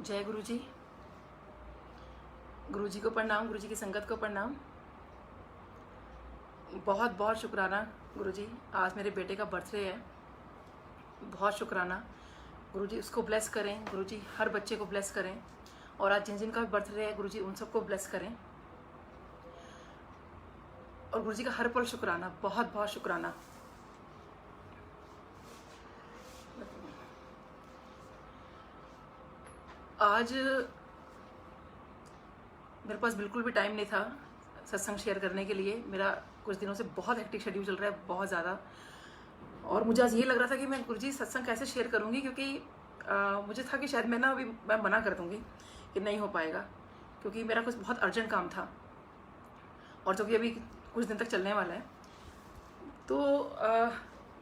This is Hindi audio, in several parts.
जय गुरु जी। गुरु जी को प्रणाम, गुरु जी की संगत को प्रणाम। बहुत बहुत शुक्राना गुरु जी, आज मेरे बेटे का बर्थडे है। बहुत शुक्राना गुरु जी, उसको ब्लेस करें गुरु जी, हर बच्चे को ब्लेस करें। और आज जिन जिन का भी बर्थडे है गुरु जी उन सबको ब्लेस करें। और गुरु जी का हर पल शुक्राना, बहुत बहुत शुक्राना। आज मेरे पास बिल्कुल भी टाइम नहीं था सत्संग शेयर करने के लिए। मेरा कुछ दिनों से बहुत हेक्टिक शेड्यूल चल रहा है, बहुत ज़्यादा। और मुझे आज ये लग रहा था कि मैं गुरुजी सत्संग कैसे शेयर करूँगी, क्योंकि मुझे था कि शायद मैं मना कर दूँगी कि नहीं हो पाएगा, क्योंकि मेरा कुछ बहुत अर्जेंट काम था और जो कि अभी कुछ दिन तक चलने वाला है। तो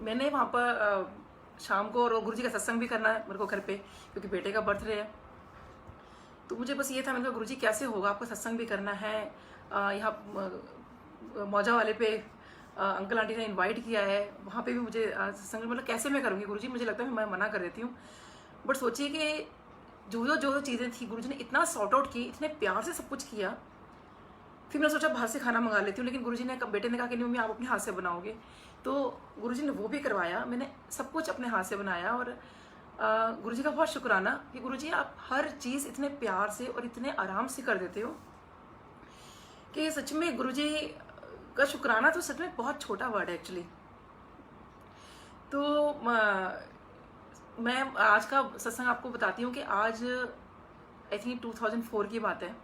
मैंने वहाँ पर शाम को और गुरुजी का सत्संग भी करना है मेरे को घर पे, क्योंकि बेटे का बर्थडे है। तो मुझे बस ये था, मैंने कहा गुरुजी कैसे होगा, आपको सत्संग भी करना है। यहाँ मौजा वाले पे अंकल आंटी ने इनवाइट किया है, वहाँ पे भी मुझे सत्संग, मतलब कैसे मैं करूँगी गुरुजी, मुझे लगता है मैं मना कर देती हूँ। बट सोचिए कि जो चीज़ें थी गुरुजी ने इतना सॉर्ट आउट की, इतने प्यार से सब कुछ किया। फिर मैंने सोचा बाहर से खाना मंगा लेती हूँ, लेकिन गुरुजी ने, बेटे ने कहा कि नहीं मम्मी आप अपने हाथ से बनाओगे। तो गुरुजी ने वो भी करवाया, मैंने सब कुछ अपने हाथ से बनाया। और गुरुजी का बहुत शुक्राना कि गुरुजी आप हर चीज़ इतने प्यार से और इतने आराम से कर देते हो कि सच में गुरुजी का शुक्राना तो सच में बहुत छोटा वर्ड है एक्चुअली। तो मैं आज का सत्संग आपको बताती हूँ कि आज आई थिंक 2004 की बात है।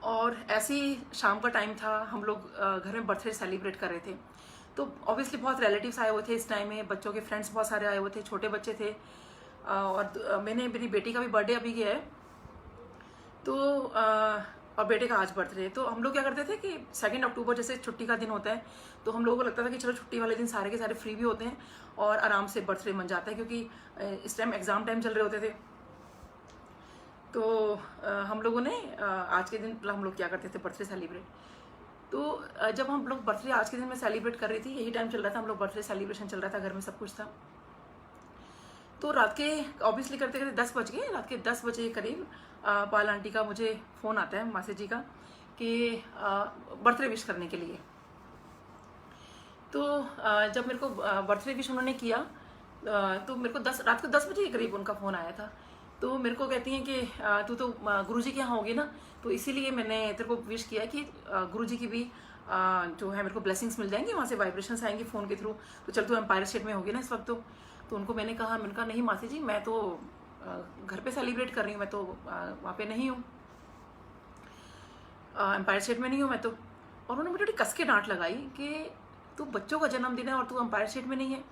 और ऐसी शाम का टाइम था, हम लोग घर में बर्थडे सेलिब्रेट कर रहे थे। तो ऑब्वियसली बहुत रिलेटिव्स आए हुए थे इस टाइम में, बच्चों के फ्रेंड्स बहुत सारे आए हुए थे, छोटे बच्चे थे। और मैंने मेरी बेटी का भी बर्थडे अभी किया है। तो और बेटे का आज बर्थडे है। तो हम लोग क्या करते थे कि 2 अक्टूबर जैसे छुट्टी का दिन होता है, तो हम लोगों को लगता था कि चलो छुट्टी वाले दिन सारे के सारे फ्री भी होते हैं और आराम से बर्थडे मन जाता है, क्योंकि इस टाइम एग्ज़ाम टाइम चल रहे होते थे। तो हम लोगों ने आज के दिन हम लोग क्या करते थे, बर्थडे सेलिब्रेट। तो जब हम लोग बर्थडे आज के दिन में सेलिब्रेट कर रही थी, यही टाइम चल रहा था, हम लोग बर्थडे सेलिब्रेशन चल रहा था, घर में सब कुछ था। तो रात के ऑब्वियसली करते करते 10 बज गए। रात के 10 बजे के करीब पाल आंटी का मुझे फ़ोन आता है, मासी जी का, कि बर्थडे विश करने के लिए। तो जब मेरे को बर्थडे विश उन्होंने किया, तो मेरे को रात को 10 बजे के करीब उनका फ़ोन आया था। तो मेरे को कहती हैं कि तू तो गुरुजी के यहाँ होगी ना, तो इसीलिए मैंने तेरे को विश किया कि गुरुजी की भी जो है मेरे को ब्लेसिंग्स मिल जाएंगी, वहाँ से वाइब्रेशंस आएंगी फ़ोन के थ्रू। तो चल तू एम्पायर स्टेट में होगी ना इस वक्त। तो उनको मैंने कहा नहीं मासी जी, मैं तो घर पे सेलिब्रेट कर रही हूँ, मैं तो वहाँ पे नहीं हूँ, एम्पायर स्टेट में नहीं हूँ मैं तो। और उन्होंने मुझे कस के डांट लगाई कि तू बच्चों का जन्मदिन है और तू एम्पायर स्टेट में नहीं है।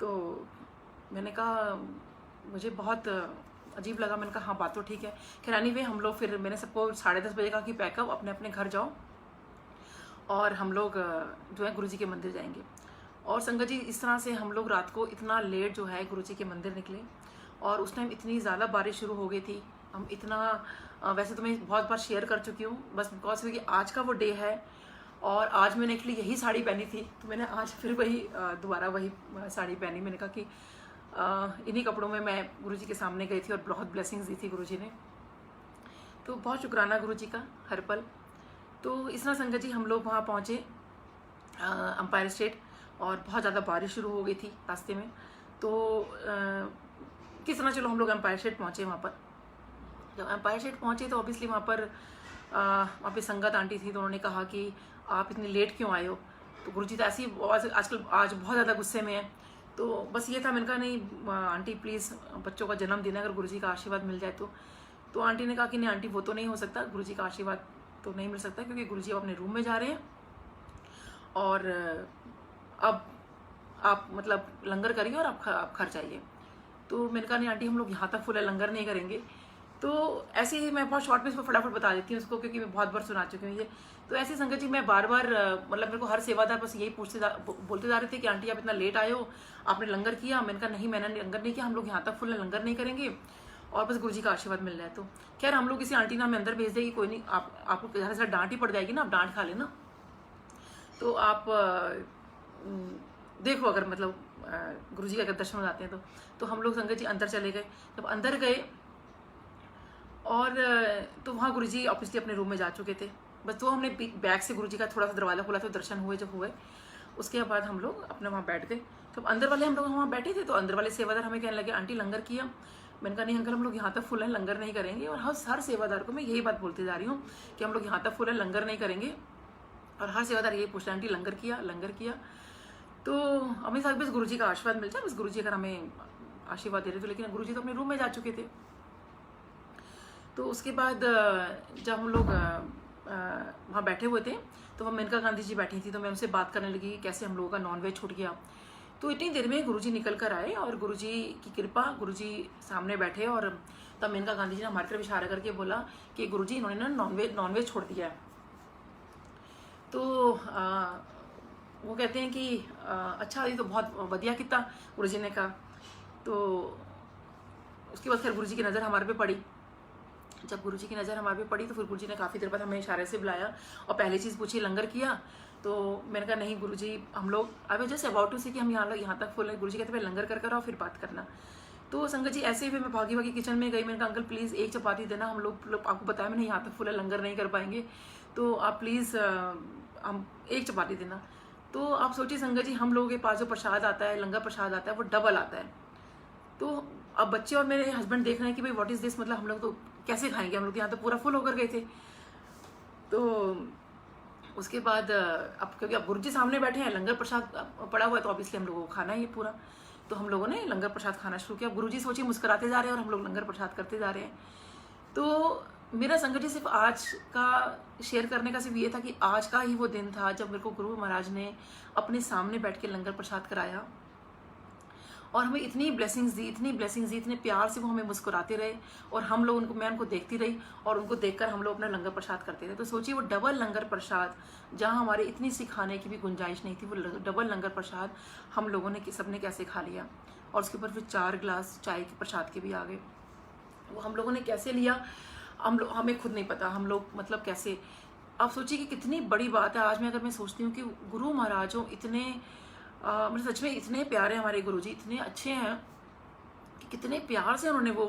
तो मैंने कहा, मुझे बहुत अजीब लगा। मैंने कहा हाँ बात तो ठीक है। खैर एनीवे हम लोग, फिर मैंने सबको 10:30 बजे कहा कि पैकअप, अपने अपने घर जाओ और हम लोग जो है गुरुजी के मंदिर जाएंगे। और संगत जी, इस तरह से हम लोग रात को इतना लेट जो है गुरुजी के मंदिर निकले। और उस टाइम इतनी ज़्यादा बारिश शुरू हो गई थी। हम इतना वैसे तो मैं बहुत बार शेयर कर चुकी हूँ, बस बिकॉज कि आज का वो डे है और आज मैंने एक्चुअली यही साड़ी पहनी थी, तो मैंने आज फिर वही दोबारा वही साड़ी पहनी। मैंने कहा कि इन्हीं कपड़ों में मैं गुरुजी के सामने गई थी और बहुत ब्लेसिंग्स दी थी गुरुजी ने। तो बहुत शुक्राना गुरुजी का हर पल। तो इस तरह संगत जी हम लोग वहाँ पहुँचे एम्पायर स्टेट, और बहुत ज़्यादा बारिश शुरू हो गई थी रास्ते में। तो किस तरह चलो हम लोग एम्पायर स्टेट पहुँचे। वहाँ पर जब एम्पायर स्टेट पहुँचे तो ऑब्वियसली वहाँ पे संगत आंटी थी, तो उन्होंने कहा कि आप इतनी लेट क्यों आए हो। तो गुरुजी तो ऐसी आजकल आज बहुत ज़्यादा गुस्से में है। तो बस ये था, मैंने कहा नहीं आंटी प्लीज़, बच्चों का जन्मदिन है, अगर गुरुजी का आशीर्वाद मिल जाए तो आंटी ने कहा कि नहीं आंटी वो तो नहीं हो सकता, गुरुजी का आशीर्वाद तो नहीं मिल सकता, क्योंकि गुरुजी अब अपने रूम में जा रहे हैं और अब आप मतलब लंगर करिए और आप घर जाइए। तो मैंने कहा नहीं आंटी हम लोग यहाँ तक फुल है, लंगर नहीं करेंगे। तो ऐसे ही मैं बहुत शॉर्ट में इसको फटाफट बता देती हूँ उसको, क्योंकि मैं बहुत बार सुना चुकी हूँ ये। तो ऐसी संगत जी मैं बार बार मतलब मेरे को हर सेवादार बस यही बोलते जा रहे थे कि आंटी आप इतना लेट आए हो, आपने लंगर किया। मैंने कहा नहीं मैंने लंगर नहीं किया, हम लोग यहाँ तक फुल लंगर नहीं करेंगे और बस गुरुजी का आशीर्वाद मिल रहा है। तो खैर हम लोग किसी आंटी ने हमें अंदर भेज देगी, कोई नहीं, आपको ज़्यादा से डांट ही पड़ जाएगी ना, आप डांट खा लेना। तो आप देखो अगर मतलब गुरुजी के अगर दर्शन हो जाते हैं तो हम लोग संगत जी अंदर चले गए। जब अंदर गए और तो वहाँ गुरुजी ऑब्वियसली अपने रूम में जा चुके थे। बस तो हमने बैग से गुरुजी का थोड़ा सा दरवाज़ा खोला तो दर्शन हुए जब हुए। उसके बाद हम लोग अपने वहाँ बैठ गए। तो अंदर वाले हम लोग वहाँ बैठे थे तो अंदर वाले सेवादार हमें कहने लगे आंटी लंगर किया। मैंने कहा नहीं अंकल हम लोग यहाँ तक फुल है, लंगर नहीं करेंगे। और हर सेवादार को मैं यही बात बोलती जा रही हूँ कि हम लोग यहाँ तक फुल है, लंगर नहीं करेंगे। और हर सेवादार यही पूछ रहा है आंटी लंगर किया, लंगर किया। तो हमें साथ बस गुरुजी का आशीर्वाद मिल जाए, बस गुरुजी अगर हमें आशीर्वाद दे रहे थे। लेकिन गुरुजी तो अपने रूम में जा चुके थे। तो उसके बाद जब हम लोग वहाँ बैठे हुए थे तो वहाँ मेनका गांधी जी बैठी थी। तो मैं उनसे बात करने लगी कि कैसे हम लोगों का नॉनवेज छूट गया। तो इतनी देर में गुरुजी निकल कर आए और गुरुजी की कृपा, गुरुजी सामने बैठे। और तब मेनका गांधी जी ने हमारी तरफ इशारा करके बोला कि गुरुजी इन्होंने ना नॉनवेज छोड़ दिया है। तो वो कहते हैं कि अच्छा ये तो बहुत बढ़िया किया गुरुजी ने कहा। तो उसके बाद खैर गुरुजी की नज़र हमारे पे पड़ी। जब गुरुजी की नज़र हमारे पे पड़ी तो फिर गुरुजी ने काफ़ी देर बाद हमें इशारे से बुलाया और पहली चीज़ पूछी लंगर किया। तो मैंने कहा नहीं गुरुजी हम लोग I was just about to say कि हम यहाँ तक फुल है। गुरुजी कहते हैं लंगर कर आओ फिर बात करना। तो संगत जी ऐसे ही मैं भागी भागी किचन में गई। मैंने कहा अंकल प्लीज़ एक चपाती देना, हम लोग आपको बताया मैंने यहाँ तक फुल है, लंगर नहीं कर पाएंगे, तो आप प्लीज़ हम एक चपाती देना। तो आप सोचिए संगत जी हम लोगों के पास जो प्रसाद आता है, लंगर प्रसाद आता है, वो डबल आता है। तो अब बच्चे और मेरे हस्बैंड देख रहे हैं कि भाई व्हाट इज़ दिस, मतलब हम लोग तो कैसे खाएंगे, हम लोग यहाँ तो पूरा फुल होकर गए थे। तो उसके बाद अब क्योंकि अब गुरुजी सामने बैठे हैं, लंगर प्रसाद पड़ा हुआ है, तो ऑब्वियसली हम लोगों को खाना है ये पूरा। तो हम लोगों ने लंगर प्रसाद खाना शुरू किया। गुरुजी सोचिए मुस्कुराते जा रहे हैं और हम लोग लंगर प्रसाद करते जा रहे हैं। तो मेरा संगत जी सिर्फ आज का शेयर करने का सिर्फ ये था कि आज का ही वो दिन था जब मेरे को गुरु महाराज ने अपने सामने बैठ के लंगर प्रसाद कराया और हमें इतनी ब्लेसिंग्स दी, इतनी ब्लेसिंग्स दी, इतने प्यार से वो हमें मुस्कुराते रहे। और हम लोग मैं उनको देखती रही और उनको देखकर हम लोग अपना लंगर प्रसाद करते थे। तो सोचिए वो डबल लंगर प्रसाद, जहाँ हमारे इतनी सी खाने की भी गुंजाइश नहीं थी, वो डबल लंगर प्रसाद हम लोगों ने सबने कैसे खा लिया। और उसके ऊपर फिर 4 गिलास चाय के प्रसाद के भी आ गए। वो हम लोगों ने कैसे लिया हमें खुद नहीं पता। हम लोग मतलब कैसे, आप सोचिए कि कितनी बड़ी बात है। आज मैं अगर मैं सोचती हूँ कि गुरु महाराजों इतने मतलब सच में इतने प्यारे, हमारे गुरुजी इतने अच्छे हैं कि कितने प्यार से उन्होंने वो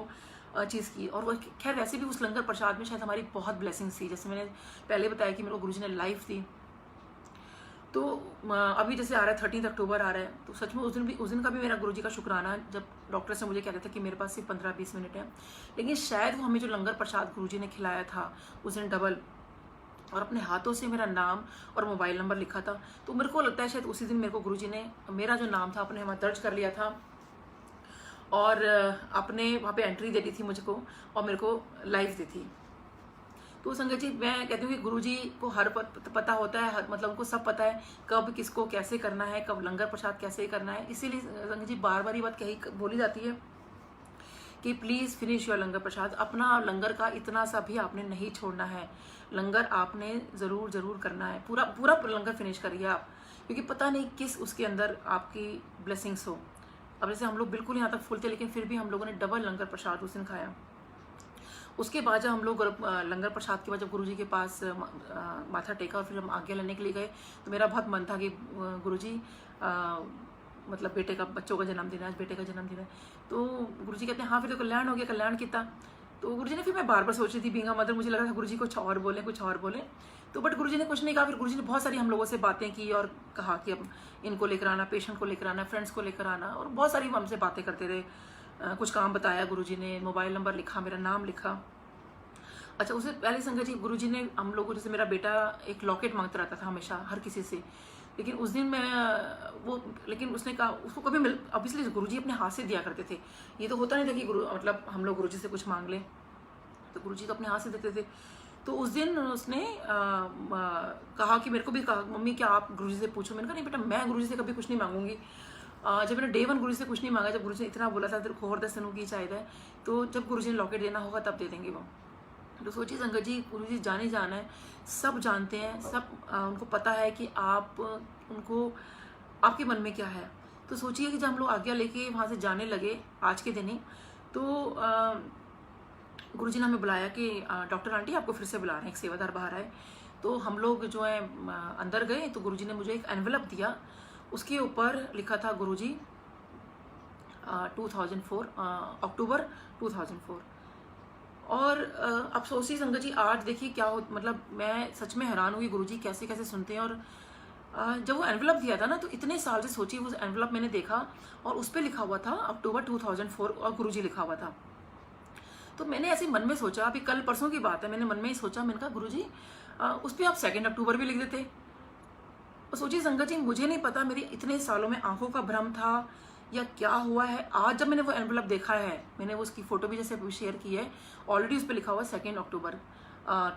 चीज़ की। और वो खैर वैसे भी उस लंगर प्रसाद में शायद हमारी बहुत ब्लेसिंग्स थी। जैसे मैंने पहले बताया कि मेरे को गुरुजी ने लाइफ दी। तो अभी जैसे आ रहा है 13 अक्टूबर आ रहा है, तो सच में उस दिन का भी मेरा गुरुजी का शुक्राना, जब डॉक्टर से मुझे कहते थे कि मेरे पास सिर्फ 15-20 मिनट है, लेकिन शायद वो हमें जो लंगर प्रसाद गुरुजी ने खिलाया था उस दिन डबल, और अपने हाथों से मेरा नाम और मोबाइल नंबर लिखा था। तो मेरे को लगता है शायद उसी दिन मेरे को गुरुजी ने मेरा जो नाम था अपने वहाँ दर्ज कर लिया था और अपने वहाँ पे एंट्री दे दी थी मुझको और मेरे को लाइफ दी थी। तो संगत जी मैं कहती हूँ कि गुरुजी को हर पता होता है, मतलब उनको सब पता है कब किसको कैसे करना है, कब लंगर प्रसाद कैसे करना है। इसीलिए संगत जी बार बार ये बात बोली जाती है कि प्लीज़ फिनिश योर लंगर प्रसाद। अपना लंगर का इतना सा भी आपने नहीं छोड़ना है, लंगर आपने ज़रूर करना है, पूरा लंगर फिनिश करिए आप, क्योंकि पता नहीं किस उसके अंदर आपकी ब्लेसिंग्स हो। अब जैसे हम लोग बिल्कुल यहाँ तक फुल थे, लेकिन फिर भी हम लोगों ने डबल लंगर प्रसाद उस दिन खाया। उसके बाद जब हम लोग लंगर प्रसाद के बाद जब गुरुजी के पास माथा टेका और फिर हम आज्ञा लेने के लिए गए, तो मेरा बहुत मन था कि गुरुजी मतलब बेटे का, बच्चों का जन्मदिन है आज, बेटे का जन्मदिन है। तो गुरुजी कहते हैं हाँ फिर तो कल्याण हो गया, कल्याण कितना। तो गुरुजी ने, फिर मैं बार बार सोच रही थी बीइंग अ मदर, मुझे लग रहा था गुरुजी कुछ और बोले। तो बट गुरुजी ने कुछ नहीं कहा। फिर गुरुजी ने बहुत सारी हम लोगों से बातें की और कहा कि अब इनको लेकर आना, पेशेंट को लेकर आना, फ्रेंड्स को लेकर आना, और बहुत सारी हमसे बातें करते रहे। कुछ काम बताया गुरुजी ने, मोबाइल नंबर लिखा, मेरा नाम लिखा। अच्छा उससे पहले संगत जी गुरुजी ने हम लोगों, जैसे मेरा बेटा एक लॉकेट मांगता रहता था हमेशा हर किसी से, लेकिन उस दिन लेकिन उसने कहा उसको कभी ऑब्वियसली गुरुजी अपने हाथ से दिया करते थे। ये तो होता नहीं था कि मतलब हम लोग गुरुजी से कुछ मांग लें, तो गुरुजी तो अपने हाथ से देते थे। तो उस दिन उसने कहा कि मेरे को भी कहा मम्मी क्या आप गुरुजी से पूछो। मैंने कहा नहीं बेटा मैं गुरुजी से कभी कुछ नहीं मांगूंगी। जब मैंने डे 1 गुरुजी से कुछ नहीं मांगा, जब गुरुजी ने इतना बोला था तेरे को और 10 दिनों की चाहिए है, तो जब गुरुजी ने लॉकेट देना होगा तब दे देंगे वो। तो सोचिए संगत जी गुरुजी जाने जाना है, सब जानते हैं, सब उनको पता है कि आप उनको आपके मन में क्या है। तो सोचिए कि जब हम लोग आज्ञा लेके वहाँ से जाने लगे आज के दिन ही, तो गुरुजी ने हमें बुलाया कि डॉक्टर आंटी आपको फिर से बुला रहे हैं, एक सेवादार बाहर आए। तो हम लोग जो है अंदर गए, तो गुरुजी ने मुझे एक एनवेलप दिया, उसके ऊपर लिखा था गुरुजी 2004 अक्टूबर 2004। और अब सोचिए संगत जी, आज देखिए क्या हो, मतलब मैं सच में हैरान हुई गुरुजी कैसे कैसे सुनते हैं। और जब वो एनवलप दिया था ना, तो इतने साल से सोचिए वो एनवलप मैंने देखा और उस पर लिखा हुआ था अक्टूबर 2004 और गुरुजी लिखा हुआ था। तो मैंने ऐसे मन में सोचा, अभी कल परसों की बात है, मैंने मन में ही सोचा, मैंने कहा गुरुजी उस पर आप 2 अक्टूबर भी लिख देते। और सोचिए संगत जी, मुझे नहीं पता मेरी इतने सालों में आंखों का भ्रम था या क्या हुआ है। आज जब मैंने वो एनवलप देखा है, मैंने वो उसकी फोटो भी जैसे शेयर की है, ऑलरेडी उस पर लिखा हुआ 2 अक्टूबर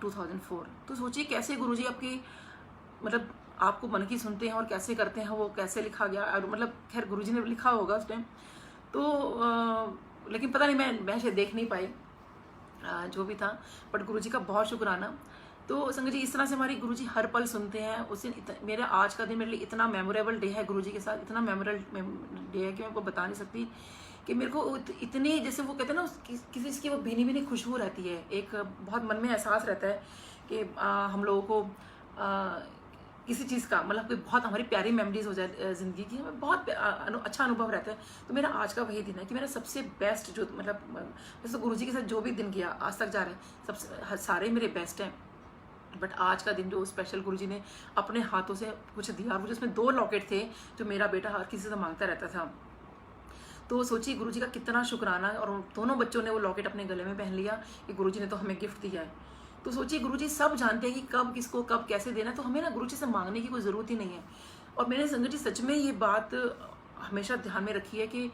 2004। तो सोचिए कैसे गुरुजी आपकी, मतलब आपको मन की सुनते हैं और कैसे करते हैं, वो कैसे लिखा गया। और मतलब खैर गुरुजी ने लिखा होगा उस टाइम तो लेकिन पता नहीं, मैं शायद देख नहीं पाई, जो भी था। बट गुरुजी का बहुत शुक्राना। तो संगत जी, इस तरह से हमारी गुरुजी हर पल सुनते हैं। उस दिन मेरा आज का दिन मेरे लिए इतना मेमोरेबल डे है गुरुजी के साथ, इतना मेमोरेबल डे है कि मैं आपको बता नहीं सकती कि मेरे को इतनी, जैसे वो कहते हैं ना, किसी चीज़ की वो भीनी भीनी खुशबू रहती है, एक बहुत मन में एहसास रहता है कि हम लोगों को किसी चीज़ का, मतलब कोई बहुत हमारी प्यारी मेमोरीज हो जाए ज़िंदगी की, हमें बहुत अच्छा अनुभव रहता है। तो मेरा आज का वही दिन है कि मेरा सबसे बेस्ट जो, मतलब जैसे गुरुजी के साथ जो भी दिन गया आज तक जा रहा है, सबसे सारे मेरे बेस्ट हैं। बट आज का दिन जो स्पेशल गुरुजी ने अपने हाथों से कुछ दिया, मुझे उसमें 2 लॉकेट थे जो मेरा बेटा हर किसी से मांगता रहता था। तो सोचिए गुरुजी का कितना शुक्राना है। और उन दोनों बच्चों ने वो लॉकेट अपने गले में पहन लिया कि गुरुजी ने तो हमें गिफ्ट दिया है। तो सोचिए गुरुजी सब जानते हैं कि कब किसको कब कैसे देना है, तो हमें ना गुरुजी से मांगने की कोई ज़रूरत ही नहीं है। और मैंने संगत जी सच में ये बात हमेशा ध्यान में रखी है कि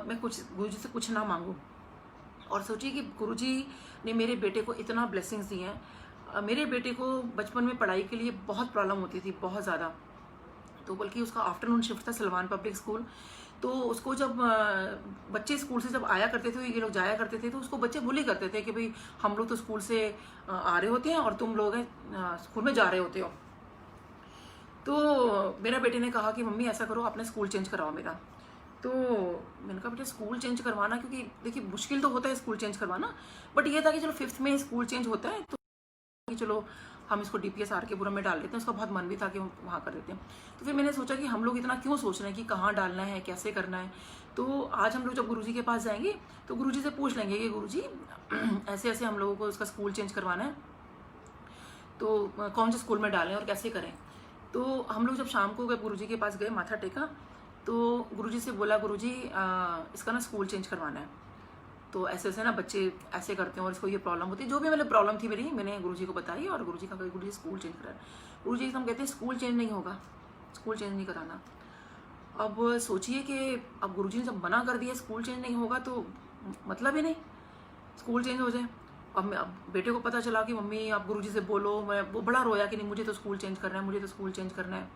मैं कुछ गुरुजी से कुछ ना मांगूँ। और सोचिए कि गुरुजी ने मेरे बेटे को इतना ब्लेसिंग्स दिए हैं। मेरे बेटे को बचपन में पढ़ाई के लिए बहुत प्रॉब्लम होती थी, बहुत ज़्यादा। तो बल्कि उसका आफ्टरनून शिफ्ट था सिलवान पब्लिक स्कूल। तो उसको जब बच्चे स्कूल से जब आया करते थे, ये लोग जाया करते थे, तो उसको बच्चे बुली करते थे कि भाई हम लोग तो स्कूल से आ रहे होते हैं और तुम लोग स्कूल में जा रहे होते हो। तो मेरा बेटे ने कहा कि मम्मी ऐसा करो, अपने स्कूल चेंज कराओ मेरा। तो मैंने कहा बेटा स्कूल चेंज करवाना, क्योंकि देखिए मुश्किल तो होता है स्कूल चेंज करवाना, बट ये था कि चलो 5th में स्कूल चेंज होता है तो कि चलो हम इसको DPS RK पुरम में डाल देते हैं। उसका बहुत मन भी था कि हम वहाँ कर देते हैं। तो फिर मैंने सोचा कि हम लोग इतना क्यों सोच रहे हैं कि कहाँ डालना है, कैसे करना है। तो आज हम लोग जब गुरुजी के पास जाएंगे तो गुरुजी से पूछ लेंगे कि गुरुजी ऐसे ऐसे हम लोगों को उसका स्कूल चेंज करवाना है, तो कौन से स्कूल में डालें और कैसे करें। तो हम लोग जब शाम को गुरुजी के पास गए, माथा टेका, तो गुरुजी से बोला गुरुजी इसका ना स्कूल चेंज करवाना है। तो ऐसे ऐसे ना बच्चे ऐसे करते हैं और इसको ये प्रॉब्लम होती है, जो भी मतलब प्रॉब्लम थी मेरी, मैंने गुरुजी को बताई। और गुरुजी कहा गुरुजी स्कूल चेंज करा। गुरुजी एकदम कहते हैं स्कूल चेंज नहीं होगा, स्कूल चेंज नहीं कराना। अब सोचिए कि अब गुरुजी ने जब मना कर दिया स्कूल चेंज नहीं होगा, तो मतलब ही नहीं स्कूल चेंज हो जाए। अब बेटे को पता चला कि मम्मी आप गुरुजी से बोलो, मैं वो बड़ा रोया कि नहीं मुझे तो स्कूल चेंज करना है, मुझे तो स्कूल चेंज करना है,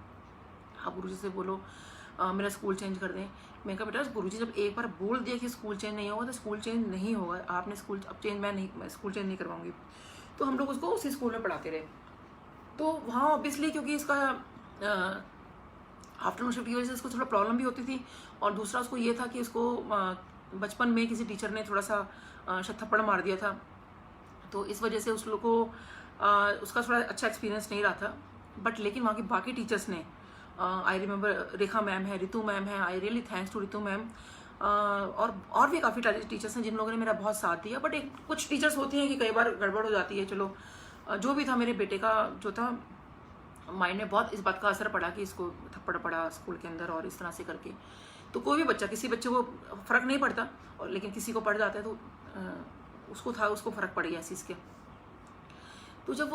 आप गुरुजी से बोलो मेरा स्कूल चेंज कर दें। मैं कहा बेटा गुरुजी जब एक बार बोल दिया कि स्कूल चेंज नहीं होगा तो स्कूल चेंज नहीं होगा, आपने स्कूल अब चेंज मैं स्कूल चेंज नहीं करवाऊंगी। तो हम लोग उसको उसी स्कूल में पढ़ाते रहे। तो वहाँ ऑब्वियसली क्योंकि इसका आफ्टरनून शिफ्ट की वजह से उसको थोड़ा प्रॉब्लम भी होती थी, और दूसरा उसको ये था कि उसको बचपन में किसी टीचर ने थोड़ा सा शायद थप्पड़ मार दिया था, तो इस वजह से उस लोग को उसका थोड़ा अच्छा एक्सपीरियंस नहीं रहा था। बट लेकिन वहाँ की बाकी टीचर्स ने, आई रिमेंबर रेखा मैम है, रितु मैम है, I really thanks to Ritu ma'am, और भी काफ़ी टीचर्स हैं जिन लोगों ने मेरा बहुत साथ दिया। बट एक कुछ टीचर्स होती हैं कि कई बार गड़बड़ हो जाती है। चलो जो भी था, मेरे बेटे का जो था माइंड में बहुत इस बात का असर पड़ा कि इसको थप्पड़ पड़ा स्कूल के अंदर और इस तरह से करके। तो कोई भी बच्चा, किसी बच्चे को फ़र्क नहीं पड़ता, और लेकिन किसी को पड़ जाता है तो उसको फ़र्क पड़ गया इस चीज़ के। तो जब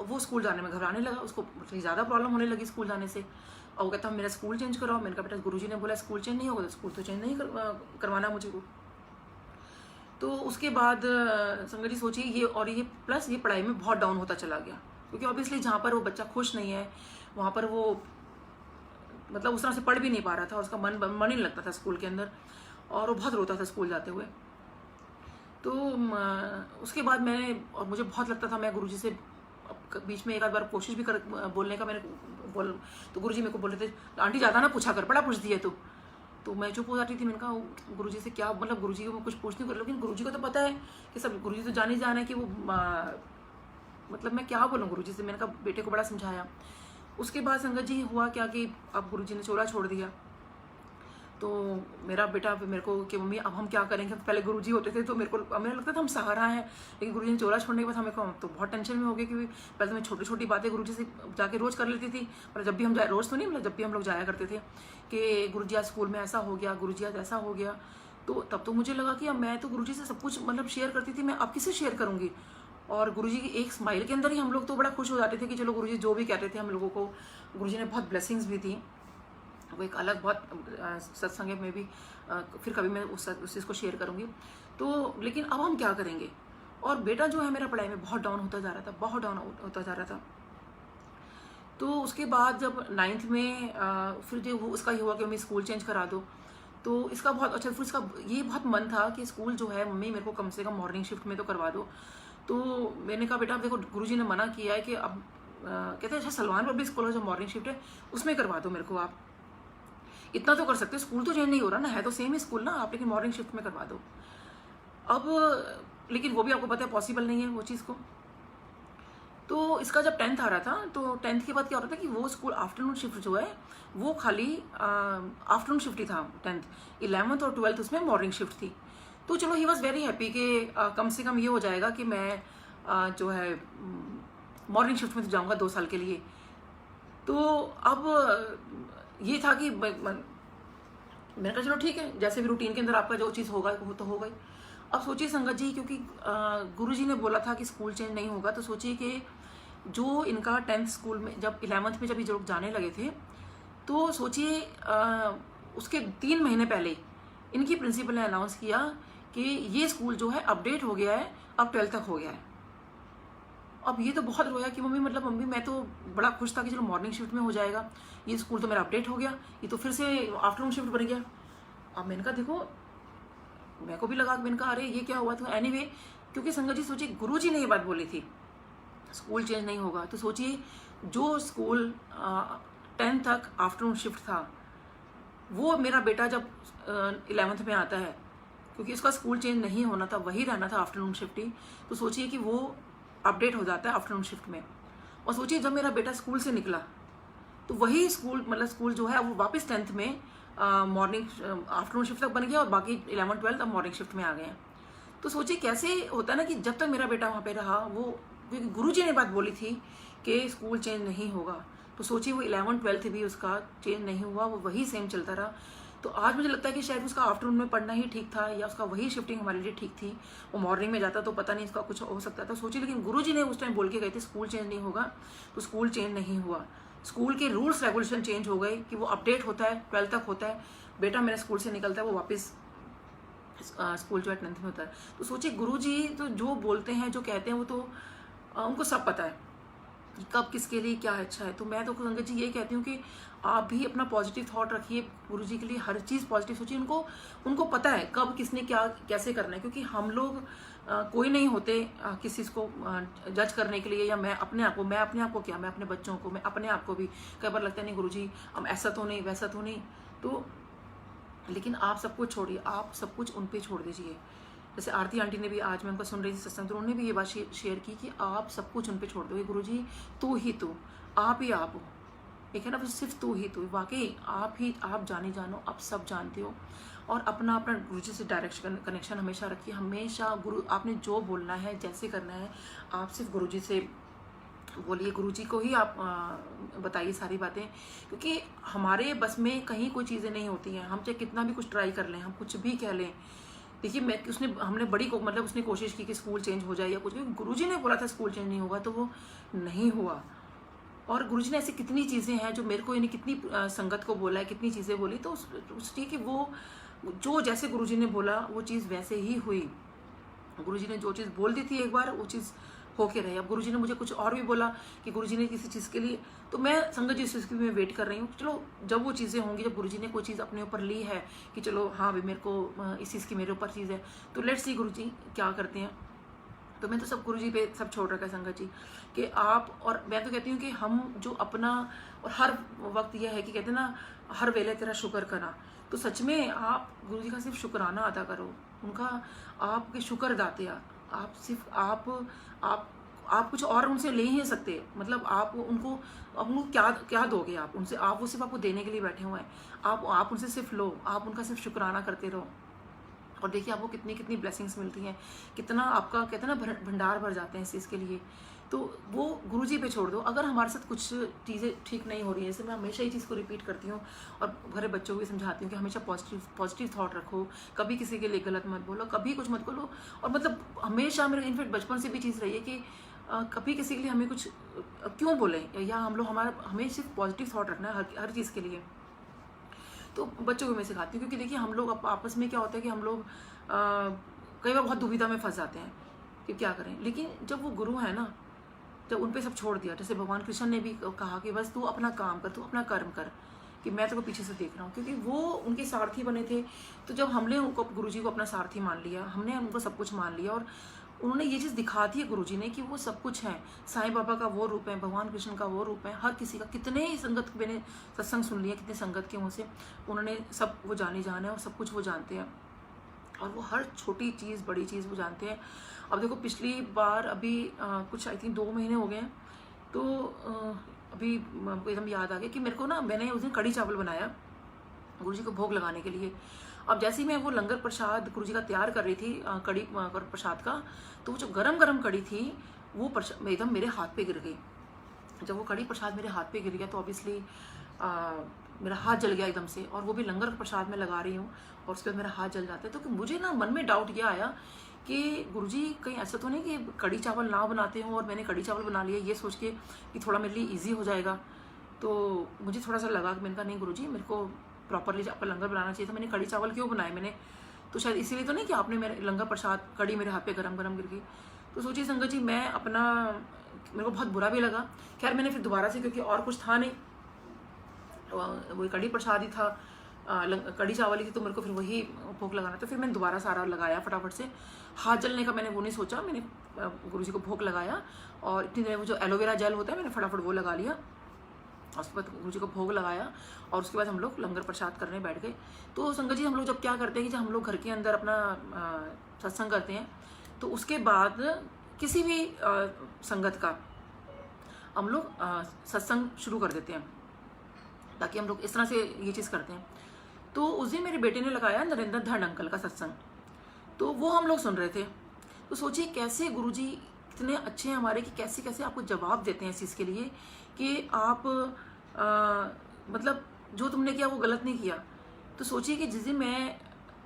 वो स्कूल जाने में घबराने लगा, उसको ज़्यादा प्रॉब्लम होने लगी स्कूल जाने से, और वो कहता मेरा स्कूल चेंज कराओ। मैंने कहा बेटा गुरुजी ने बोला स्कूल चेंज नहीं होगा तो स्कूल तो चेंज नहीं करवाना मुझे को। तो उसके बाद संगत जी सोचिए ये प्लस ये पढ़ाई में बहुत डाउन होता चला गया, क्योंकि ऑब्वियसली जहाँ पर वो बच्चा खुश नहीं है वहाँ पर वो मतलब उस तरह से पढ़ भी नहीं पा रहा था, और उसका मन ही लगता था स्कूल के अंदर, और वो बहुत रोता था स्कूल जाते हुए। तो उसके बाद और मुझे बहुत लगता था, मैं गुरुजी से बीच में एक आध बार कोशिश भी कर बोलने का, तो गुरुजी मेरे को बोल रहे थे आंटी ज़्यादा ना पूछा कर, बड़ा पूछती है तो मैं चुप हो जाती थी। मैंने कहा गुरुजी से क्या मतलब, गुरुजी को मैं कुछ पूछ नहीं कर, लेकिन गुरुजी को तो पता है कि सब, गुरुजी तो जान ही जाना है कि वो मतलब मैं क्या बोलूँ गुरुजी से। मैंने कहा बेटे को बड़ा समझाया। उसके बाद संगत जी हुआ क्या कि अब गुरुजी ने चोला छोड़ दिया। तो मेरा बेटा मेरे को कि मम्मी अब हम क्या करेंगे, पहले गुरुजी होते थे तो मेरे को मेरा लगता था हम सहारा हैं, लेकिन गुरुजी ने चोला छोड़ने के बाद हमें को तो बहुत टेंशन में हो गया, क्योंकि पहले तो मैं छोटी छोटी बातें गुरुजी से जाके रोज़ कर लेती थी, पर जब भी हम जाए रोज़ तो नहीं, मतलब जब भी हम लोग जाया करते थे कि गुरुजी आज स्कूल में ऐसा हो गया, गुरुजी आज ऐसा हो गया, तो तब तो मुझे लगा कि अब मैं तो गुरुजी से सब कुछ मतलब शेयर करती थी, मैं अब किससे शेयर करूँगी। और गुरुजी की एक स्माइल के अंदर ही हम लोग तो बड़ा खुश हो जाते थे कि चलो गुरुजी जो भी कहते थे हम लोगों को, गुरुजी ने बहुत ब्लेसिंग्स भी दी। वो एक अलग बहुत सत्संग में भी फिर कभी मैं उस चीज़ को शेयर करूँगी। तो लेकिन अब हम क्या करेंगे। और बेटा जो है मेरा पढ़ाई में बहुत डाउन होता जा रहा था, बहुत डाउन होता जा रहा था। तो उसके बाद जब 9th में फिर जो उसका ये हुआ कि मम्मी स्कूल चेंज करा दो, तो इसका बहुत अच्छा, फिर इसका ये बहुत मन था कि स्कूल जो है मम्मी मेरे को कम से कम मॉर्निंग शिफ्ट में तो करवा दो। तो मैंने कहा बेटा देखो गुरुजी ने मना किया है कि अब कहते हैं अच्छा सलमान पब्लिक स्कूल जो मॉर्निंग शिफ्ट है उसमें करवा दो मेरे को, आप इतना तो कर सकते हो, स्कूल तो चेंज नहीं हो रहा ना, है तो सेम ही स्कूल ना आप, लेकिन मॉर्निंग शिफ्ट में करवा दो। अब लेकिन वो भी आपको पता है पॉसिबल नहीं है वो चीज़ को। तो इसका जब 10th आ रहा था तो 10th के बाद क्या हो रहा था कि वो स्कूल आफ्टरनून शिफ्ट जो है वो खाली आफ्टरनून शिफ्ट ही था 10th, 11th और 12th उसमें मॉर्निंग शिफ्ट थी। तो चलो ही वॉज वेरी हैप्पी कि कम से कम ये हो जाएगा कि मैं जो है मॉर्निंग शिफ्ट में तो जाऊँगा 2 साल के लिए। तो अब ये था कि मैंने कहा चलो ठीक है, जैसे भी रूटीन के अंदर आपका जो चीज़ होगा वो तो होगा ही। अब सोचिए संगत जी, क्योंकि गुरुजी ने बोला था कि स्कूल चेंज नहीं होगा, तो सोचिए कि जो इनका 10th स्कूल में जब 11th में जब ये लोग जाने लगे थे, तो सोचिए उसके 3 महीने पहले इनकी प्रिंसिपल ने अनाउंस किया कि ये स्कूल जो है अपडेट हो गया है, अब 12th तक हो गया है। अब ये तो बहुत रोया कि मम्मी मतलब मम्मी मैं तो बड़ा खुश था कि चलो मॉर्निंग शिफ्ट में हो जाएगा, ये स्कूल तो मेरा अपडेट हो गया, ये तो फिर से आफ्टरनून शिफ्ट बन गया। अब मैंने कहा देखो मेरे को भी लगा, मैंने कहा अरे ये क्या हुआ। तो एनीवे क्योंकि संगत जी सोचिए गुरुजी ने ये बात बोली थी स्कूल चेंज नहीं होगा, तो सोचिए जो स्कूल 10th तक आफ्टरनून शिफ्ट था वो मेरा बेटा जब 11th में आता है, क्योंकि उसका स्कूल चेंज नहीं होना था, वही रहना था आफ्टरनून शिफ्ट ही, तो सोचिए कि वो अपडेट हो जाता है आफ्टरनून शिफ्ट में। और सोचिए जब मेरा बेटा स्कूल से निकला तो वही स्कूल मतलब स्कूल जो है वो वापस 10th में मॉर्निंग आफ्टरनून शिफ्ट तक बन गया और बाकी 11 12 अब मॉर्निंग शिफ्ट में आ गए हैं। तो सोचिए कैसे होता है ना कि जब तक मेरा बेटा वहाँ पे रहा, वो क्योंकि गुरुजी ने बात बोली थी कि स्कूल चेंज नहीं होगा, तो सोचिए वो 11 12 भी उसका चेंज नहीं हुआ, वो वही सेम चलता रहा। तो आज मुझे लगता है कि शायद उसका आफ्टरनून में पढ़ना ही ठीक था, या उसका वही शिफ्टिंग हमारे लिए ठीक थी। वो मॉर्निंग में जाता तो पता नहीं इसका कुछ हो सकता था, सोचिए। लेकिन गुरुजी ने उस टाइम बोल के गए थे स्कूल चेंज नहीं होगा, तो स्कूल चेंज नहीं हुआ। स्कूल के रूल्स रेगुलेशन चेंज हो गए कि वो अपडेट होता है 12 तक होता है। बेटा मेरा स्कूल से निकलता है वो वापस स्कूल जो है 10th में होता है। तो सोचिए गुरुजी तो जो बोलते हैं जो कहते हैं वो तो उनको सब पता है कि कब किसके लिए क्या अच्छा है। तो मैं तो संगत जी ये कहती हूँ कि आप भी अपना पॉजिटिव थॉट रखिए, गुरुजी के लिए हर चीज़ पॉजिटिव सोचिए। उनको पता है कब किसने क्या कैसे करना है, क्योंकि हम लोग कोई नहीं होते किसी को जज करने के लिए, या मैं अपने आप को क्या, मैं अपने बच्चों को, मैं अपने आप को भी कई बार लगता है नहीं गुरुजी हम ऐसा तो नहीं वैसा तो नहीं, तो लेकिन आप सब कुछ छोड़िए, आप सब कुछ उन पे छोड़ दीजिए। जैसे आरती आंटी ने भी, आज मैं उनको सुन रही थी सत्संग, तो उन्होंने भी ये बात शेयर की कि आप सब कुछ उन पे छोड़ दो, गुरुजी तू ही तू, आप ही आप हो, एक है ना सिर्फ तू ही तू, वाकई आप जाने जानो, आप सब जानते हो। और अपना गुरुजी से डायरेक्ट कनेक्शन हमेशा रखिए, हमेशा गुरु आपने जो बोलना है जैसे करना है आप सिर्फ गुरुजी से बोलिए, गुरुजी को ही आप बताइए सारी बातें, क्योंकि हमारे बस में कहीं कोई चीज़ें नहीं होती हैं। हम चाहे कितना भी कुछ ट्राई कर लें, हम कुछ भी कह लें, देखिए हमने मतलब उसने कोशिश की कि स्कूल चेंज हो जाए या कुछ, गुरुजी ने बोला था स्कूल चेंज नहीं होगा तो वो नहीं हुआ। और गुरुजी ने ऐसी कितनी चीज़ें हैं जो मेरे को, यानी कितनी संगत को बोला है, कितनी चीज़ें बोली, तो उसलिए कि वो जो जैसे गुरुजी ने बोला वो चीज़ वैसे ही हुई। गुरुजी ने जो चीज़ बोल दी थी एक बार वो चीज़ होके रहे। अब गुरुजी ने मुझे कुछ और भी बोला कि गुरुजी ने किसी चीज़ के लिए, तो मैं संगत जी इस चीज़ की मैं वेट कर रही हूँ। चलो जब वो चीज़ें होंगी, जब गुरुजी ने कोई चीज़ अपने ऊपर ली है कि चलो हाँ भाई मेरे को इस चीज़ की मेरे ऊपर चीज़ है, तो लेट्स सी गुरुजी क्या करते हैं। तो मैं तो सब गुरुजी पे सब छोड़ रखा है संगत जी कि आप, और मैं तो कहती हूँ कि हम जो अपना, और हर वक्त यह है कि कहते हैं ना हर वेले तेरा शुक्र करा, तो सच में आप गुरुजी का सिर्फ शुक्राना अदा करो, उनका आपके शुक्र दाते आप सिर्फ आप आप कुछ और उनसे ले ही नहीं सकते। मतलब आप उनको क्या क्या दोगे आप उनसे? आप वो सिर्फ आपको देने के लिए बैठे हुए हैं। आप उनसे सिर्फ लो, आप उनका सिर्फ शुक्राना करते रहो और देखिए आपको कितनी कितनी ब्लेसिंग्स मिलती हैं, कितना आपका कहते हैं ना भंडार भर जाते हैं इस चीज़ के लिए। तो वो गुरुजी पे छोड़ दो। अगर हमारे साथ कुछ चीज़ें ठीक नहीं हो रही है, जैसे मैं हमेशा ये चीज़ को रिपीट करती हूँ और घरे बच्चों को भी समझाती हूँ कि हमेशा पॉजिटिव थॉट रखो, कभी किसी के लिए गलत मत बोलो, कभी कुछ मत बोलो। और मतलब हमेशा मेरे इनफेक्ट बचपन से भी चीज़ रही है कि कभी किसी के लिए हमें कुछ क्यों बोलें, या हमें सिर्फ पॉजिटिव थॉट रखना है हर चीज़ के लिए। तो बच्चों को मैं सिखाती हूँ, क्योंकि देखिए हम लोग आपस में क्या होता है कि हम लोग कई बार बहुत दुविधा में फंस जाते हैं कि क्या करें। लेकिन जब वो गुरु है ना, जब उन पे सब छोड़ दिया, जैसे भगवान कृष्ण ने भी कहा कि बस तू अपना काम कर, तू अपना कर्म कर, कि मैं तेरे को पीछे से देख रहा हूँ, क्योंकि वो उनके सारथी बने थे। तो जब हमने उनको गुरुजी को अपना सारथी मान लिया, हमने उनको सब कुछ मान लिया, और उन्होंने ये चीज़ दिखा दी है गुरुजी ने कि वो सब कुछ है। साईं बाबा का वो रूप है, भगवान कृष्ण का वो रूप है, हर किसी का। कितने संगत मैंने सत्संग सुन लिया, कितने संगत के मुँह से उन्होंने सब वो जाने जाना है और सब कुछ वो जानते हैं, और वो हर छोटी चीज़ बड़ी चीज़ वो जानते हैं। अब देखो पिछली बार अभी कुछ आई थिंक 2 महीने हो गए हैं, तो अभी एकदम याद आ गया कि मेरे को ना, मैंने उस दिन कढ़ी चावल बनाया गुरुजी को भोग लगाने के लिए। अब जैसे ही मैं वो लंगर प्रसाद गुरुजी का तैयार कर रही थी, कढ़ी प्रसाद का, तो वो जो गरम गरम कढ़ी थी वो एकदम मेरे हाथ पे गिर गई। जब वो कढ़ी प्रसाद मेरे हाथ पे गिर गया तो ऑब्वियसली मेरा हाथ जल गया एकदम से, और वो भी लंगर प्रसाद में लगा रही हूँ और उसके बाद मेरा हाथ जल जाता है। तो मुझे ना मन में डाउट ये आया कि गुरुजी कहीं ऐसा तो नहीं कि कढ़ी चावल ना बनाते हों और मैंने कढ़ी चावल बना लिया ये सोच के कि थोड़ा मेरे लिए ईजी हो जाएगा। तो मुझे थोड़ा सा लगा कि मैंने कहा नहीं गुरुजी, मेरे को प्रॉपरली आपका लंगर बनाना चाहिए था, मैंने कढ़ी चावल क्यों बनाए मैंने? तो शायद इसीलिए तो नहीं कि आपने मेरे लंगर प्रसाद कढ़ी मेरे हाथ पे गरम गरम गिर गई। तो सोचिए संगत जी, मैं अपना, मेरे को बहुत बुरा भी लगा। खैर मैंने फिर दोबारा से, क्योंकि और कुछ था नहीं, वही कढ़ी प्रसाद ही था, कढ़ी चावल ही थी, तो मेरे को फिर वही भोग लगाना। तो फिर मैंने दोबारा सारा लगाया फटाफट से। हाथ जलने का मैंने वो नहीं सोचा, मैंने गुरुजी को भोग लगाया और इतनी देर में वो जो एलोवेरा जेल होता है मैंने फटाफट वो लगा लिया, और उसके बाद गुरुजी को भोग लगाया और उसके बाद हम लोग लंगर प्रसाद करने बैठ गए। तो संगत जी, हम लोग जब क्या करते हैं कि जब हम लोग घर के अंदर अपना सत्संग करते हैं, तो उसके बाद किसी भी संगत का हम लोग सत्संग शुरू कर देते हैं, ताकि हम लोग इस तरह से ये चीज़ करते हैं। तो उस दिन मेरे बेटे ने लगाया नरेंद्र धड़ अंकल का सत्संग, तो वो हम लोग सुन रहे थे। तो सोचिए कैसे गुरुजी कितने अच्छे हैं हमारे, कि कैसे कैसे आपको जवाब देते हैं इस चीज़ के लिए कि आप मतलब जो तुमने किया वो गलत नहीं किया। तो सोचिए कि जिस दिन मैं,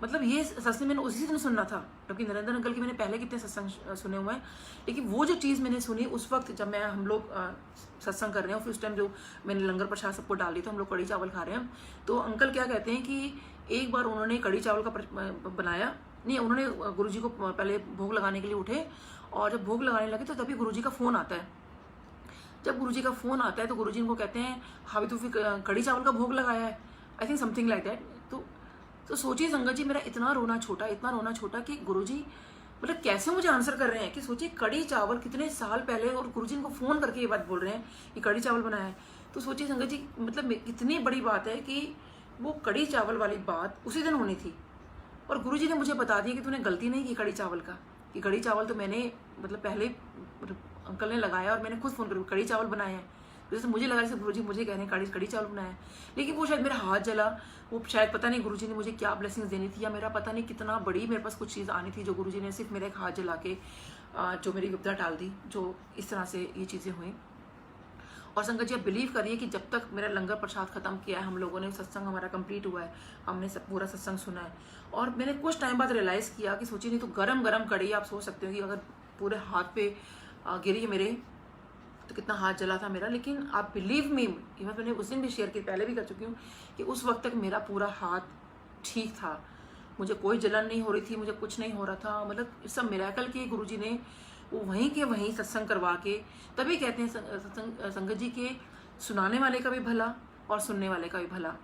मतलब ये सत्संग मैंने उसी दिन सुनना था, क्योंकि नरेंद्र अंकल के मैंने पहले कितने सत्संग सुने हुए हैं, लेकिन वो जो चीज़ मैंने सुनी उस वक्त जब हम लोग सत्संग कर रहे हैं, फिर उस टाइम जो मैंने लंगर प्रसाद सबको डाल दी, तो हम लोग कढ़ी चावल खा रहे हैं। तो अंकल क्या कहते हैं कि एक बार उन्होंने कढ़ी चावल का बनाया, नहीं उन्होंने गुरुजी को पहले भोग लगाने के लिए उठे, और जब भोग लगाने लगे तो तभी गुरुजी का फ़ोन आता है। जब गुरुजी का फ़ोन आता है तो गुरुजी उनको कहते हैं, हाँ भी तो फिर कढ़ी चावल का भोग लगाया है, I think something like that. तो सोचिए संगत जी, मेरा इतना रोना छोटा कि गुरुजी मतलब कैसे मुझे आंसर कर रहे हैं, कि सोचिए कढ़ी चावल कितने साल पहले, और गुरुजी इनको फ़ोन करके ये बात बोल रहे हैं कि कढ़ी चावल बनाया है। तो सोचिए संगत जी, मतलब कितनी बड़ी बात है कि वो कढ़ी चावल वाली बात उसी दिन होनी थी, और गुरुजी ने मुझे बता दिया कि तूने गलती नहीं की कढ़ी चावल का, कि कढ़ी चावल तो मैंने मतलब पहले अंकल ने लगाया और मैंने खुद फ़ोन करके कढ़ी चावल बनाए हैं। जैसे मुझे लगा जैसे गुरुजी मुझे कह रहे हैं कढ़ी चावल बनाया है, लेकिन वो शायद मेरा हाथ जला, वो शायद पता नहीं गुरुजी ने मुझे क्या ब्लेसिंग्स देनी थी, या मेरा पता नहीं कितना बड़ी मेरे पास कुछ चीज़ आनी थी, जो गुरुजी ने सिर्फ मेरा एक हाथ जला के जो मेरी विपदा टाल दी, जो इस तरह से ये चीज़ें हुई। और संगत जी, आप बिलीव करिए कि जब तक मेरा लंगर प्रसाद खत्म किया है, हम लोगों ने सत्संग हमारा कंप्लीट हुआ है, हमने सब पूरा सत्संग सुना है, और मैंने कुछ टाइम बाद रियलाइज़ किया कि सोचिए नहीं तो गरम गरम कढ़ी, आप सोच सकते हो कि अगर पूरे हाथ पे गिरी मेरे तो कितना हाथ जला था मेरा। लेकिन आप बिलीव मी, ये बात मैंने उस दिन भी शेयर की, पहले भी कर चुकी हूँ, कि उस वक्त तक मेरा पूरा हाथ ठीक था, मुझे कोई जलन नहीं हो रही थी, मुझे कुछ नहीं हो रहा था। मतलब सब मिरेकल किए गुरुजी ने, वो वहीं के वहीं सत्संग करवा के। तभी कहते हैं संगत जी के सुनाने वाले का भी भला और सुनने वाले का भी भला,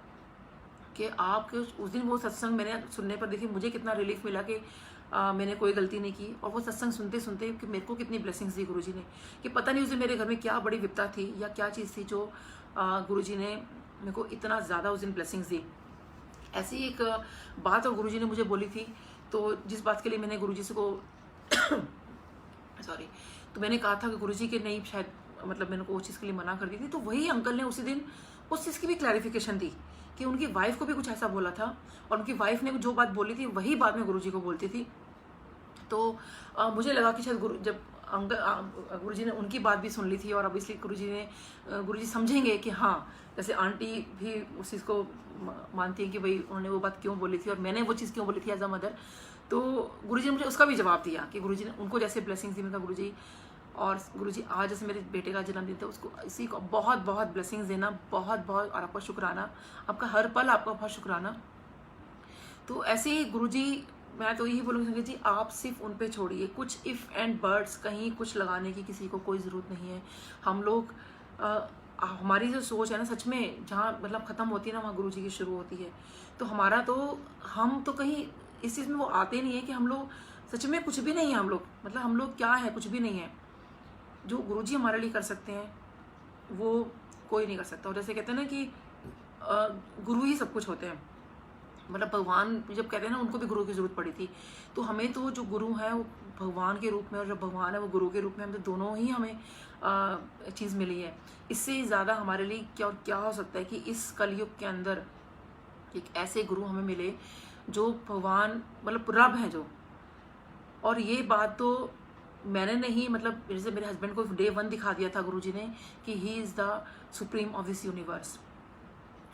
कि आपके उस दिन वो सत्संग मैंने सुनने पर देखिए मुझे कितना रिलीफ मिला कि मैंने कोई गलती नहीं की, और वो सत्संग सुनते सुनते कि मेरे को कितनी ब्लेसिंग्स दी गुरुजी ने, कि पता नहीं उस दिन मेरे घर में क्या बड़ी विपदा थी या क्या चीज़ थी जो गुरुजी ने मेरे को इतना ज़्यादा उस दिन ब्लेसिंग्स दी। ऐसी एक बात और गुरुजी ने मुझे बोली थी, तो जिस बात के लिए मैंने गुरुजी से को सॉरी, तो मैंने कहा था कि गुरुजी के नहीं, शायद मतलब मैंने को उस चीज़ के लिए मना कर दी थी, तो वही अंकल ने उसी दिन उस चीज़ की भी क्लैरिफिकेशन दी कि उनकी वाइफ को भी कुछ ऐसा बोला था, और उनकी वाइफ ने जो बात बोली थी वही बात में गुरुजी को बोलती थी। तो मुझे लगा कि शायद जब गुरुजी ने उनकी बात भी सुन ली थी, और अब इसलिए गुरुजी समझेंगे कि हाँ, जैसे आंटी भी उस चीज़ को मानती है कि भाई उन्होंने वो बात क्यों बोली थी और मैंने वो चीज़ क्यों बोली थी एज अ मदर। तो गुरुजी ने मुझे उसका भी जवाब दिया कि गुरुजी ने उनको जैसे ब्लेसिंग्स दी। मैंने कहा गुरुजी, और गुरुजी आज जैसे मेरे बेटे का जन्मदिन था, उसको इसी को बहुत बहुत ब्लेसिंग्स देना, बहुत बहुत, और आपका शुक्राना, आपका हर पल आपका बहुत शुक्राना। तो ऐसे ही गुरुजी, मैं तो यही बोलूँगी संगत जी, आप सिर्फ उन पे छोड़िए, कुछ इफ़ एंड बर्ड्स कहीं कुछ लगाने की किसी को कोई ज़रूरत नहीं है। हम लोग हमारी जो सोच है ना, सच में जहाँ मतलब ख़त्म होती है ना, वहाँ गुरुजी की शुरू होती है। तो हमारा तो, हम तो कहीं इस चीज़ में वो आते नहीं है कि हम लोग सच में कुछ भी नहीं है, हम लोग मतलब हम लोग क्या है, कुछ भी नहीं है। जो गुरुजी हमारे लिए कर सकते हैं वो कोई नहीं कर सकता। और जैसे कहते हैं ना कि गुरु ही सब कुछ होते हैं, मतलब भगवान जब कहते हैं ना, उनको भी गुरु की जरूरत पड़ी थी। तो हमें तो जो गुरु है वो भगवान के रूप में, और जब भगवान है वो गुरु के रूप में, हम तो दोनों ही हमें चीज़ मिली है। इससे ज़्यादा हमारे लिए क्या और क्या हो सकता है कि इस कलयुग के अंदर एक ऐसे गुरु हमें मिले जो भगवान मतलब रब है जो। और ये बात तो मैंने नहीं, मतलब जैसे मेरे हस्बैंड को डे 1 दिखा दिया था गुरुजी ने कि he is the supreme of this universe.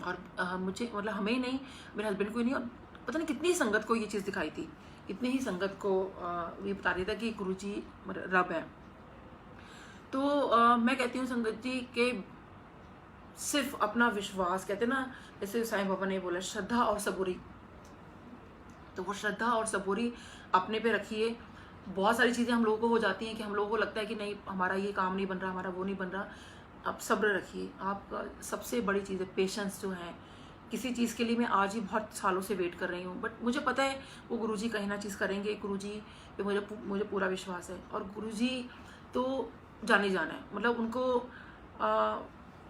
और मुझे मतलब हमें ही नहीं, मेरे हस्बैंड को ही नहीं, और पता नहीं कितनी संगत को ये चीज़ दिखाई थी, कितनी ही संगत को ये बता दिया था कि गुरुजी रब है। तो मैं कहती हूँ संगत जी के सिर्फ अपना विश्वास, कहते ना जैसे साईं बाबा ने बोला, श्रद्धा और सबूरी, तो वो श्रद्धा और सबूरी अपने पे रखिए। बहुत सारी चीज़ें हम लोगों को हो जाती हैं कि हम लोगों को लगता है कि नहीं, हमारा ये काम नहीं बन रहा, हमारा वो नहीं बन रहा। आप सब्र रखिए। आपका सबसे बड़ी चीज़ है पेशेंस जो है। किसी चीज़ के लिए मैं आज ही बहुत सालों से वेट कर रही हूँ, बट मुझे पता है वो गुरुजी कहीं ना चीज़ करेंगे। गुरुजी पे मुझे पूरा विश्वास है, और गुरुजी तो जाने जाना है। मतलब उनको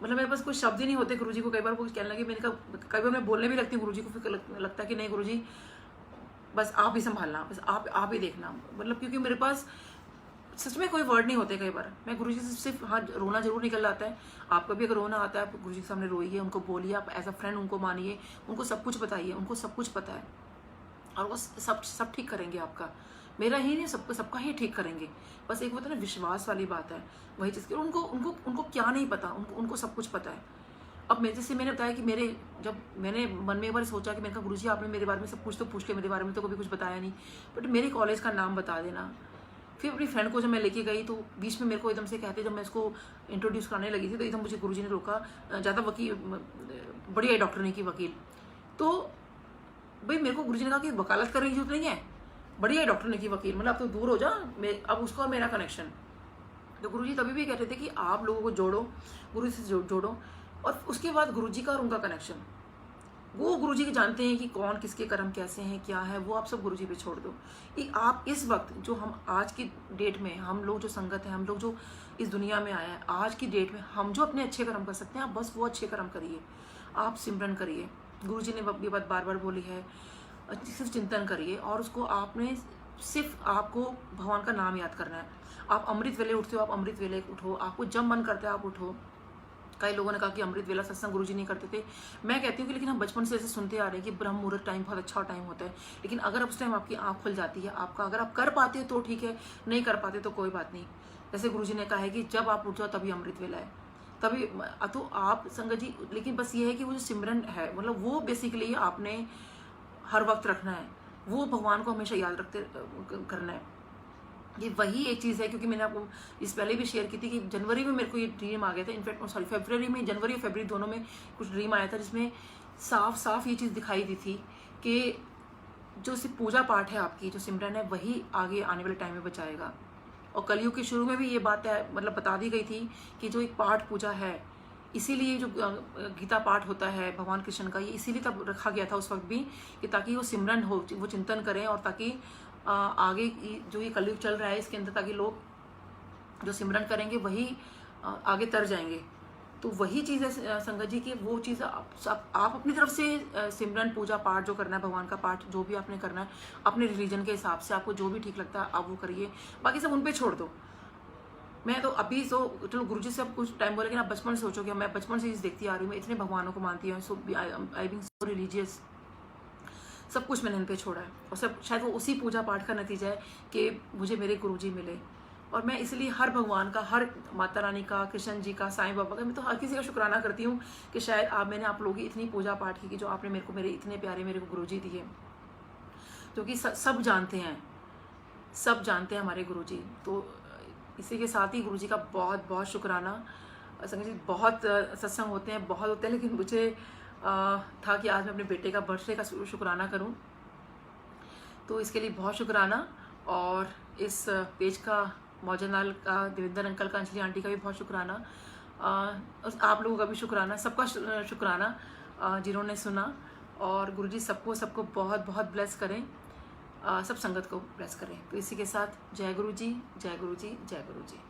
मतलब मेरे पास कोई शब्द ही नहीं होते गुरुजी को। कई बार वो कहने लगे, मैंने कहा, कई बार मैं बोलने भी लगती हूँ गुरुजी को, फिर लगता है कि नहीं गुरुजी बस आप ही संभालना, बस आप ही देखना। मतलब क्योंकि मेरे पास सच में कोई वर्ड नहीं होते। कई बार मैं गुरुजी से सिर्फ, हाँ, रोना जरूर निकल आता है। आपका भी अगर रोना आता है, आप गुरुजी के सामने रोइए, उनको बोलिए, आप एज अ फ्रेंड उनको मानिए, उनको सब कुछ बताइए, उनको सब कुछ पता है, और वो सब ठीक करेंगे आपका। मेरा ही नहीं, सबका ही ठीक करेंगे। बस एक होता है ना विश्वास वाली बात है, वही चीज़ की। उनको क्या नहीं पता, उनको सब कुछ पता है। अब जैसे मैंने बताया कि जब मैंने मन में एक बार सोचा कि मैंने कहा गुरुजी आपने मेरे बारे में सब कुछ तो पूछ लिया, मेरे बारे में तो कभी कुछ बताया नहीं, बट मेरे कॉलेज का नाम बता देना। फिर अपनी फ्रेंड को जब मैं लेके गई तो बीच में मेरे को एकदम से कहते, जब मैं इसको इंट्रोड्यूस कराने लगी थी तो एकदम मुझे गुरुजी ने रोका, ज़्यादा वकील बढ़िया डॉक्टर नहीं की वकील। तो भाई मेरे को गुरुजी ने कहा कि वकालत करने की जरूरत नहीं है, बढ़िया डॉक्टर नहीं की वकील, मतलब अब तो दूर हो जा। अब उसका और मेरा कनेक्शन। तो गुरुजी तभी भी कहते थे कि आप लोगों को जोड़ो, गुरु से जोड़ो। और उसके बाद गुरुजी का और उनका कनेक्शन, वो गुरुजी के जानते हैं कि कौन किसके कर्म कैसे हैं, क्या है, वो आप सब गुरुजी पे छोड़ दो। आप इस वक्त जो हम आज की डेट में, हम लोग जो संगत है, हम लोग जो इस दुनिया में आया है आज की डेट में, हम जो अपने अच्छे कर्म कर सकते हैं, आप बस वो अच्छे कर्म करिए। आप सिमरन करिए। गुरुजी ने ये बात बार बार बोली है, सिर्फ चिंतन करिए, और उसको आपने सिर्फ आपको भगवान का नाम याद करना है। आप अमृत वेले उठते हो, आप अमृत वेले उठो, आपको जब मन करता है आप उठो। कई लोगों ने कहा कि अमृत वेला सत्संग गुरुजी नहीं करते थे। मैं कहती हूँ कि लेकिन हम बचपन से ऐसे सुनते आ रहे हैं कि ब्रह्म मुहूर्त टाइम बहुत अच्छा टाइम होता है, लेकिन अगर उस टाइम आपकी आँख खुल जाती है, आपका अगर आप कर पाते हो तो ठीक है, नहीं कर पाते तो कोई बात नहीं। जैसे गुरुजी ने कहा है कि जब आप उठ जाओ तभी अमृत वेला है, तभी तो आप संगत जी। लेकिन बस ये है कि वो जो सिमरन है, मतलब वो बेसिकली आपने हर वक्त रखना है, वो भगवान को हमेशा याद रखते करना है। ये वही एक चीज़ है, क्योंकि मैंने आपको इस पहले भी शेयर की थी कि जनवरी में मेरे को ये ड्रीम आ गया था। इनफैक्ट सॉरी, फरवरी में, जनवरी और फरवरी दोनों में कुछ ड्रीम आया था, जिसमें साफ साफ ये चीज़ दिखाई दी थी कि जो सिर्फ पूजा पाठ है आपकी, जो सिमरन है, वही आगे आने वाले टाइम में बचाएगा। और कलयुग के शुरू में भी ये बात है, मतलब बता दी गई थी कि जो एक पाठ पूजा है, इसीलिए जो गीता पाठ होता है भगवान कृष्ण का, ये इसीलिए तब रखा गया था उस वक्त भी, कि ताकि वो सिमरन हो, वो चिंतन करें, और ताकि आगे जो ये कलयुग चल रहा है इसके अंदर, ताकि लोग जो सिमरन करेंगे वही आगे तर जाएंगे। तो वही चीज़ है संगत जी की, वो चीज़ आप अपनी तरफ से सिमरन पूजा पाठ जो करना है, भगवान का पाठ जो भी आपने करना है, अपने रिलीजन के हिसाब से आपको जो भी ठीक लगता है आप वो करिए, बाकी सब उन पे छोड़ दो। मैं तो अभी तो चलो गुरुजी से अब कुछ टाइम बोले, लेकिन आप बचपन से सोचो कि मैं बचपन से चीज़ देखती आ रही हूँ, मैं इतने भगवानों को मानती हूँ, सो आई बीइंग सो रिलीजियस, सब कुछ मैंने इन पे छोड़ा है। और सब शायद वो उसी पूजा पाठ का नतीजा है कि मुझे मेरे गुरुजी मिले। और मैं इसलिए हर भगवान का, हर माता रानी का, कृष्ण जी का, साईं बाबा का, मैं तो हर किसी का शुक्राना करती हूँ कि शायद मैंने आप लोगों की इतनी पूजा पाठ की कि जो आपने मेरे को, मेरे इतने प्यारे मेरे को गुरुजी दिए, क्योंकि सब जानते हैं, सब जानते हैं हमारे गुरुजी। तो इसी के साथ ही गुरुजी का बहुत बहुत शुक्राना। संगत जी, बहुत सत्संग होते हैं, बहुत होते हैं, लेकिन मुझे था कि आज मैं अपने बेटे का बर्थडे का शुक्राना करूं, तो इसके लिए बहुत शुक्राना। और इस पेज का, मौजनलाल का, देवेंद्र अंकल का, अंजलि आंटी का भी बहुत शुक्राना, आप लोगों का भी शुक्राना, सबका शुक्राना जिन्होंने सुना। और गुरुजी सबको सबको बहुत बहुत ब्लेस करें, सब संगत को ब्लेस करें। तो इसी के साथ जय गुरु जी, जय गुरु जी, जय गुरु जी।